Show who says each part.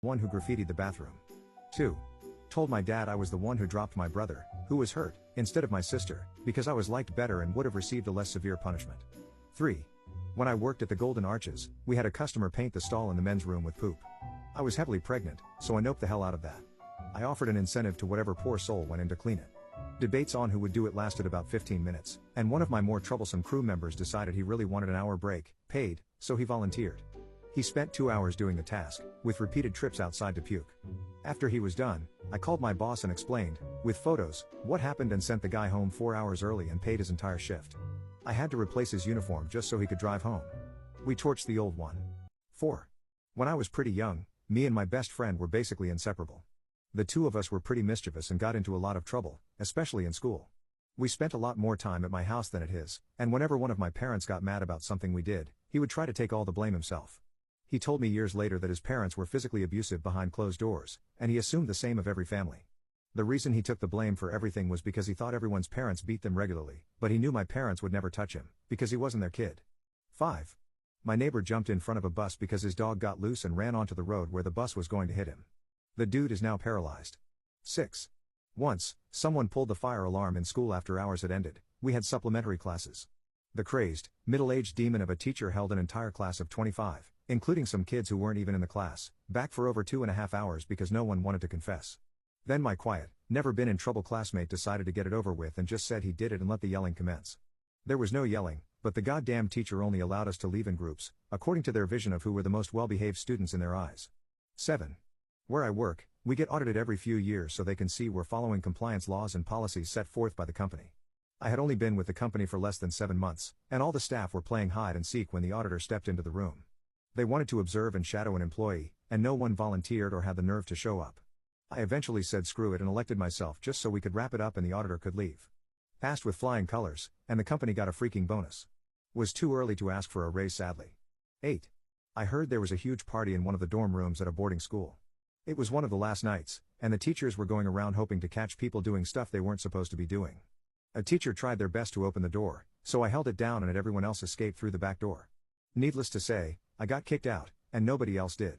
Speaker 1: 1 who graffitied the bathroom. 2. Told my dad I was the one who dropped my brother, who was hurt, instead of my sister, because I was liked better and would have received a less severe punishment. 3. When I worked at the Golden Arches, we had a customer paint the stall in the men's room with poop. I was heavily pregnant, so I noped the hell out of that. I offered an incentive to whatever poor soul went in to clean it. Debates on who would do it lasted about 15 minutes, and one of my more troublesome crew members decided he really wanted an hour break, paid, so he volunteered. He spent 2 hours doing the task, with repeated trips outside to puke. After he was done, I called my boss and explained, with photos, what happened and sent the guy home 4 hours early and paid his entire shift. I had to replace his uniform just so he could drive home. We torched the old one. 4. When I was pretty young, me and my best friend were basically inseparable. The two of us were pretty mischievous and got into a lot of trouble, especially in school. We spent a lot more time at my house than at his, and whenever one of my parents got mad about something we did, he would try to take all the blame himself. He told me years later that his parents were physically abusive behind closed doors, and he assumed the same of every family. The reason he took the blame for everything was because he thought everyone's parents beat them regularly, but he knew my parents would never touch him, because he wasn't their kid. 5. My neighbor jumped in front of a bus because his dog got loose and ran onto the road where the bus was going to hit him. The dude is now paralyzed. 6. Once, someone pulled the fire alarm in school after hours had ended. We had supplementary classes. The crazed, middle-aged demon of a teacher held an entire class of 25, including some kids who weren't even in the class, back for over 2.5 hours because no one wanted to confess. Then my quiet, never been in trouble classmate decided to get it over with and just said he did it and let the yelling commence. There was no yelling, but the goddamn teacher only allowed us to leave in groups, according to their vision of who were the most well-behaved students in their eyes. 7. Where I work, we get audited every few years so they can see we're following compliance laws and policies set forth by the company. I had only been with the company for less than 7 months, and all the staff were playing hide and seek when the auditor stepped into the room. They wanted to observe and shadow an employee, and no one volunteered or had the nerve to show up. I eventually said screw it and elected myself just so we could wrap it up and the auditor could leave. Passed with flying colors, and the company got a freaking bonus. Was too early to ask for a raise sadly. 8. I heard there was a huge party in one of the dorm rooms at a boarding school. It was one of the last nights, and the teachers were going around hoping to catch people doing stuff they weren't supposed to be doing. A teacher tried their best to open the door, so I held it down and everyone else escaped through the back door. Needless to say, I got kicked out, and nobody else did.